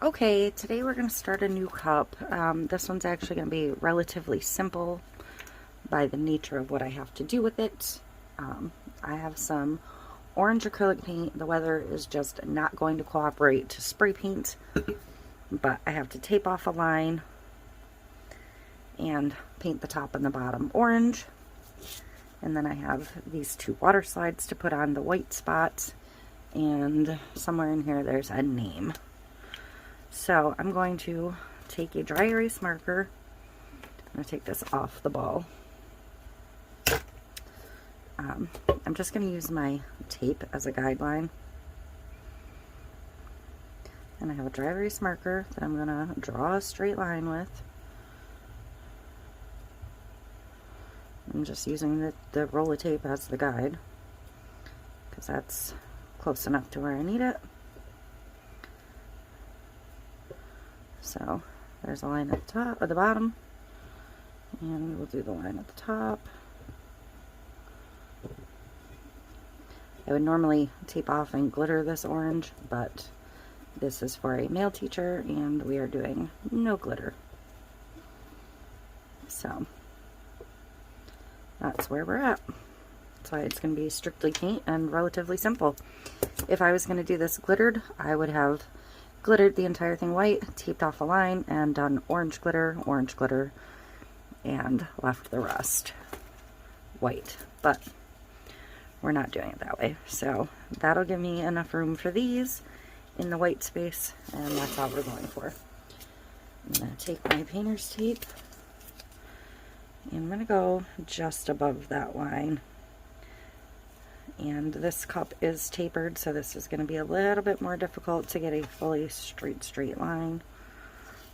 Okay, today we're going to start a new cup. This one's actually going to be relatively simple by the nature of what I have to do with it. I have some orange acrylic paint. The weather is just not going to cooperate to spray paint, but I have to tape off a line and paint the top and the bottom orange. And then I have these two water slides to put on the white spots, and somewhere in here there's a name. So I'm going to take a dry erase marker. I'm going to take this off the ball. I'm just going to use my tape as a guideline. And I have a dry erase marker that I'm going to draw a straight line with. I'm just using the roll of tape as the guide, because that's close enough to where I need it. So there's a line at the top, at the bottom, and we'll do the line at the top. I would normally tape off and glitter this orange, but this is for a male teacher and we are doing no glitter. So that's where we're at. That's why it's going to be strictly paint and relatively simple. If I was going to do this glittered, I would have glittered the entire thing white, taped off a line, and done orange glitter, and left the rest white. But we're not doing it that way. So that'll give me enough room for these in the white space, and that's all we're going for. I'm going to take my painter's tape, and I'm going to go just above that line. And this cup is tapered, so this is going to be a little bit more difficult to get a fully straight line.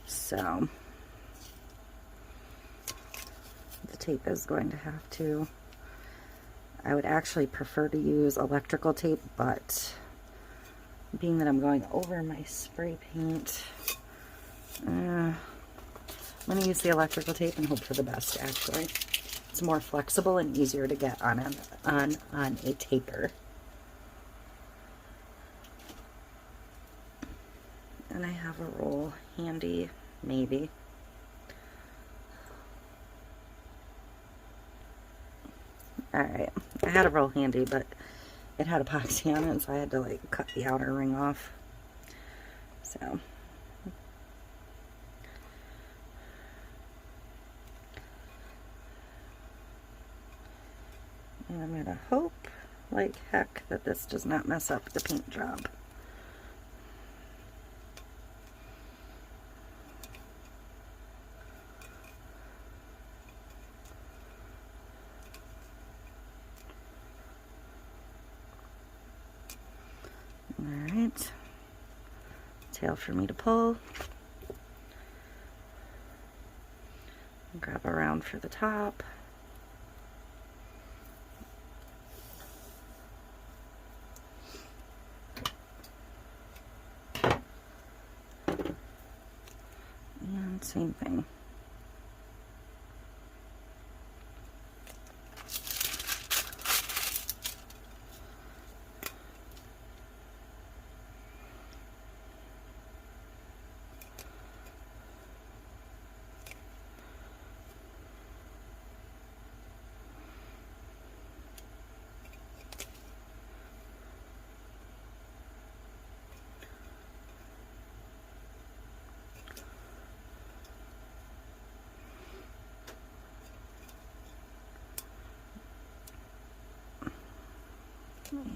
So the tape is going to have to, I would actually prefer to use electrical tape, but being that I'm going over my spray paint, I'm going to use the electrical tape and hope for the best, actually. It's more flexible and easier to get on a taper. And I have a roll handy, maybe. Alright, I had a roll handy, but it had epoxy on it, so I had to like cut the outer ring off. So and I'm gonna hope like heck that this does not mess up the paint job. Alright, tail for me to pull. Grab around for the top. And same thing.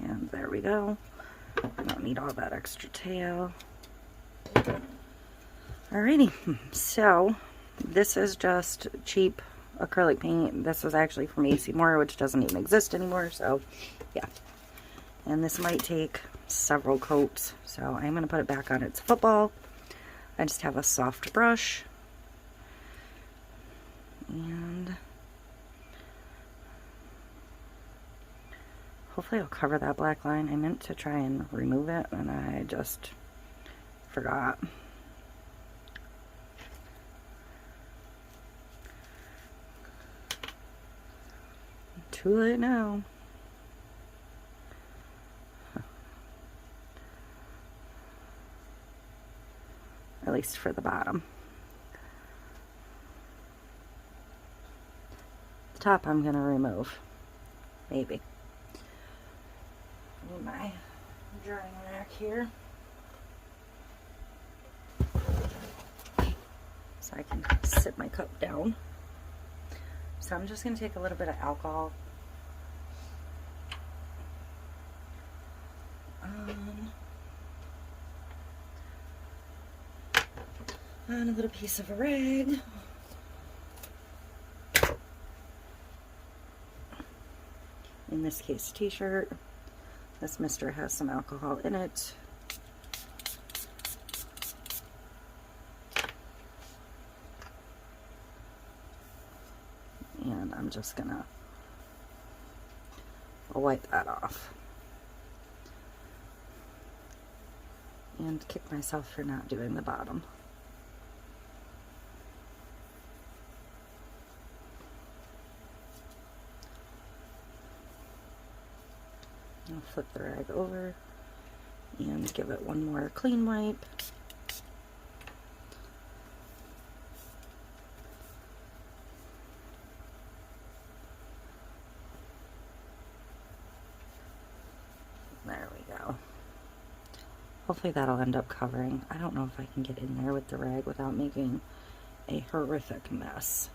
And there we go. I don't need all that extra tail. Alrighty, so this is just cheap acrylic paint. This was actually from AC Moore, which doesn't even exist anymore, so yeah. And this might take several coats, so I'm going to put it back on its football. I just have a soft brush. And hopefully I'll cover that black line. I meant to try and remove it, and I just forgot. Too late now. at least for the bottom. The top I'm going to remove, maybe. Need my drying rack here so I can sit my cup down. So I'm just going to take a little bit of alcohol on a little piece of a rag. In this case, t-shirt. This mister has some alcohol in it. And I'm just gonna wipe that off. And kick myself for not doing the bottom. I'll flip the rag over and give it one more clean wipe. There we go. Hopefully that'll end up covering. I don't know if I can get in there with the rag without making a horrific mess,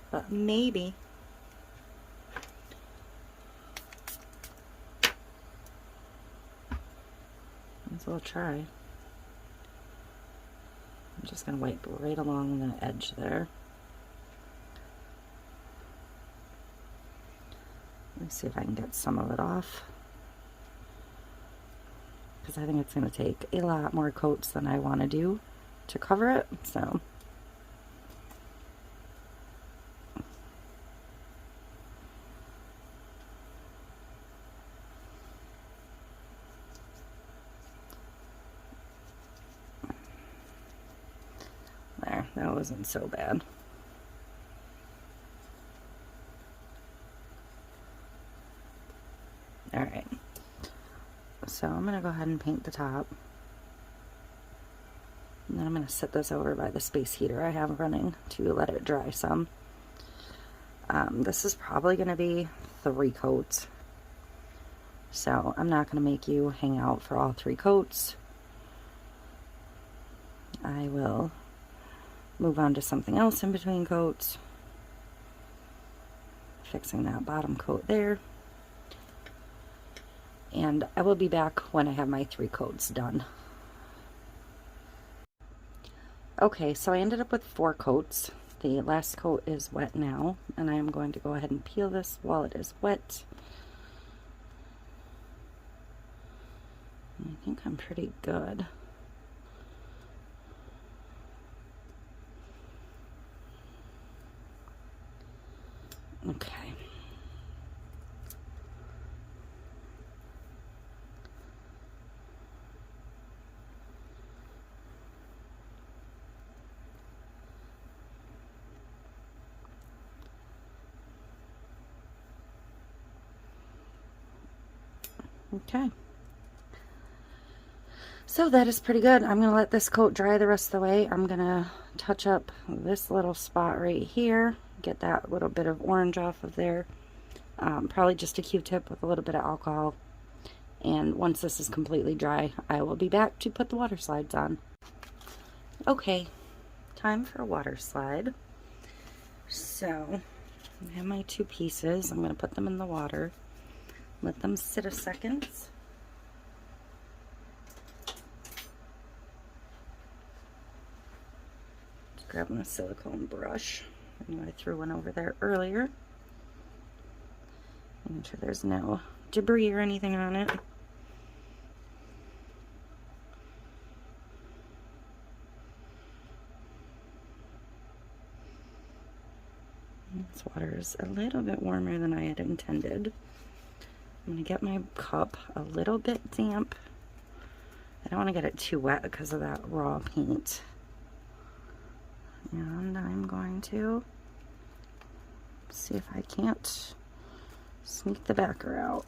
but maybe. So I'll try. I'm just going to wipe right along the edge there. Let's see if I can get some of it off, because I think it's going to take a lot more coats than I want to do to cover it. So there, that wasn't so bad. Alright, so I'm going to go ahead and paint the top. And then I'm going to set this over by the space heater I have running to let it dry some. This is probably going to be 3 coats. So I'm not going to make you hang out for all 3 coats. I will move on to something else in between coats. Fixing that bottom coat there. And I will be back when I have my 3 coats done. Okay, so I ended up with 4 coats. The last coat is wet now, and I am going to go ahead and peel this while it is wet. I think I'm pretty good. Okay. Okay. So that is pretty good. I'm going to let this coat dry the rest of the way. I'm going to touch up this little spot right here. Get that little bit of orange off of there. Probably just a Q-tip with a little bit of alcohol. And once this is completely dry, I will be back to put the water slides on. Okay, time for a water slide. So, I have my 2 pieces. I'm going to put them in the water. Let them sit a second. Just grabbing a silicone brush. I knew I threw one over there earlier. Make sure there's no debris or anything on it. This water is a little bit warmer than I had intended. I'm going to get my cup a little bit damp. I don't want to get it too wet because of that raw paint. And I'm going to see if I can't sneak the backer out.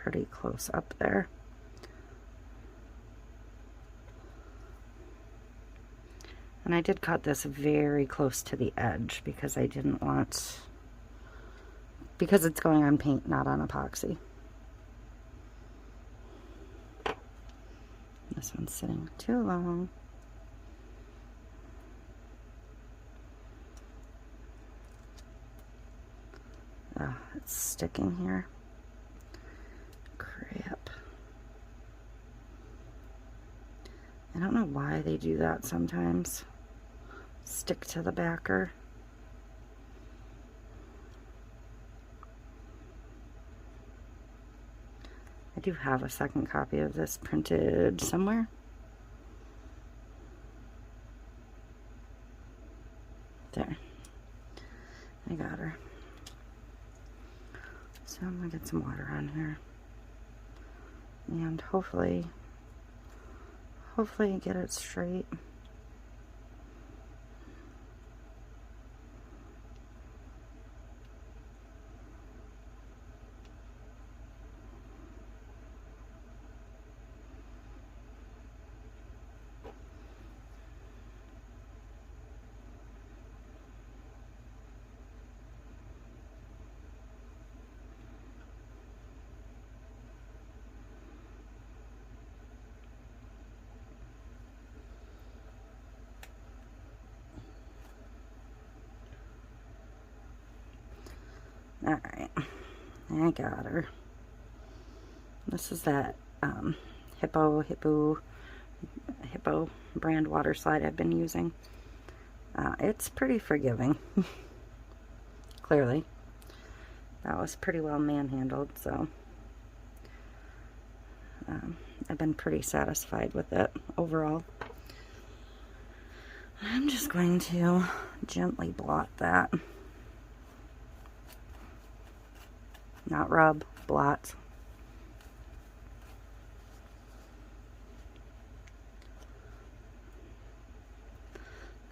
pretty close up there. And I did cut this very close to the edge because I didn't want, because it's going on paint, not on epoxy. This one's sitting too long. Oh, it's sticking here. Crap. I don't know why they do that sometimes. Stick to the backer. I do have a second copy of this printed somewhere. There. I got her. So I'm gonna get some water on here. And hopefully get it straight. Alright, I got her. This is that HIIPOO brand Waterslide I've been using. It's pretty forgiving. Clearly. That was pretty well manhandled, so I've been pretty satisfied with it overall. I'm just going to gently blot that. Not rub, blot.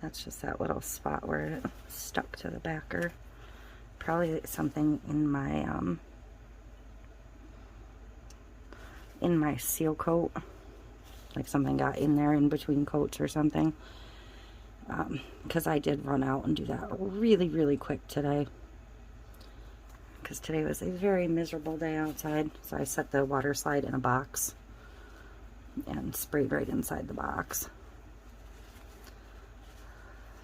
That's just that little spot where it stuck to the backer. Probably something in my seal coat. Like something got in there in between coats or something. Because I did run out and do that really, really quick today. Because today was a very miserable day outside, so I set the water slide in a box and sprayed right inside the box.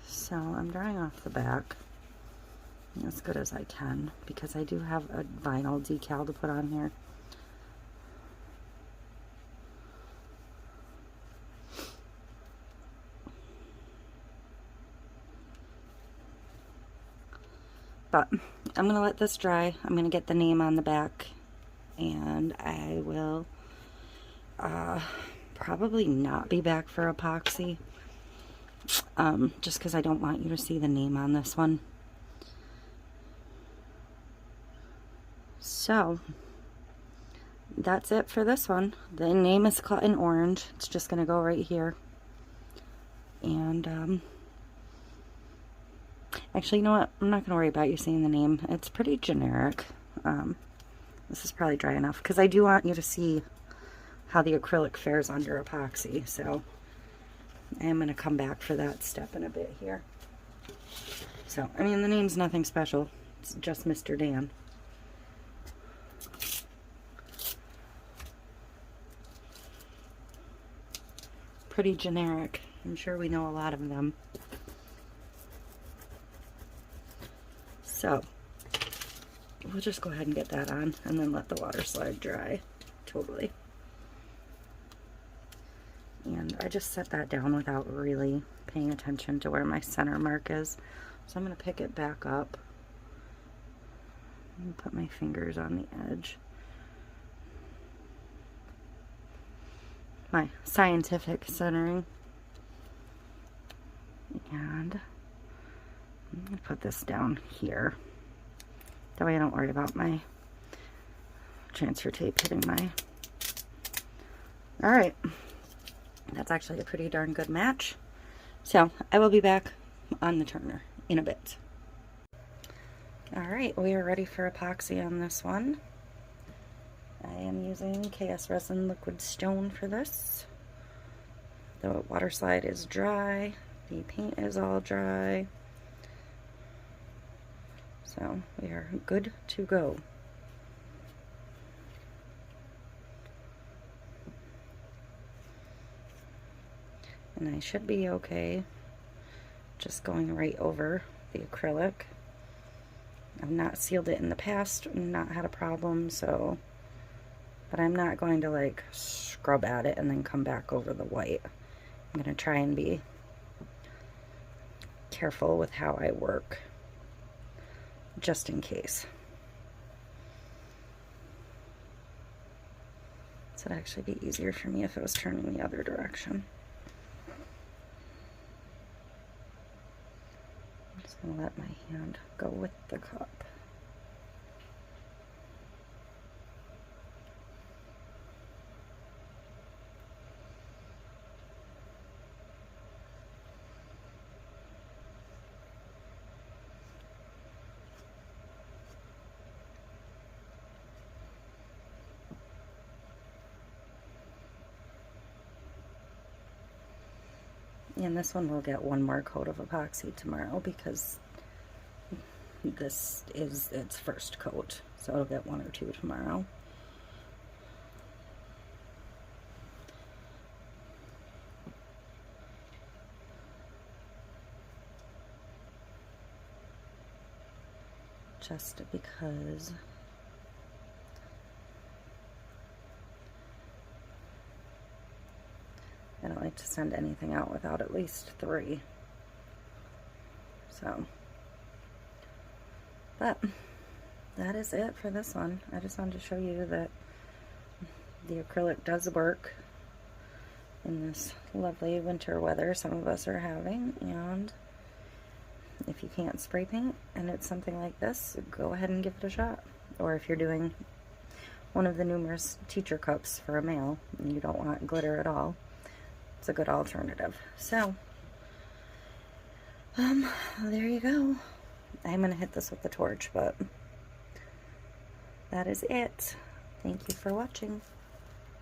So I'm drying off the back as good as I can because I do have a vinyl decal to put on here. But I'm going to let this dry. I'm going to get the name on the back, and I will probably not be back for epoxy, just because I don't want you to see the name on this one. So that's it for this one. The name is cut in orange. It's just going to go right here. And actually, you know what? I'm not going to worry about you seeing the name. It's pretty generic. This is probably dry enough because I do want you to see how the acrylic fares under epoxy. So I am going to come back for that step in a bit here. So, I mean, the name's nothing special. It's just Mr. Dan. Pretty generic. I'm sure we know a lot of them. So, we'll just go ahead and get that on and then let the water slide dry totally. And I just set that down without really paying attention to where my center mark is. So I'm going to pick it back up and put my fingers on the edge. My scientific centering. And I'm going to put this down here. That way I don't worry about my transfer tape hitting my... Alright. That's actually a pretty darn good match. So, I will be back on the turner in a bit. Alright, we are ready for epoxy on this one. I am using KS Resin Liquid Stone for this. The water slide is dry, the paint is all dry, so we are good to go. And I should be okay just going right over the acrylic. I've not sealed it in the past, not had a problem, so, but I'm not going to like scrub at it and then come back over the white. I'm going to try and be careful with how I work, just in case. This would actually be easier for me if it was turning the other direction. I'm just going to let my hand go with the cup. And this one will get one more coat of epoxy tomorrow because this is its first coat, so it'll get one or two tomorrow. Just because I don't like to send anything out without at least 3. So, but that is it for this one. I just wanted to show you that the acrylic does work in this lovely winter weather some of us are having, and if you can't spray paint and it's something like this, go ahead and give it a shot. Or if you're doing one of the numerous teacher cups for a male and you don't want glitter at all, it's a good alternative. So, there you go. I'm going to hit this with the torch, but that is it. Thank you for watching.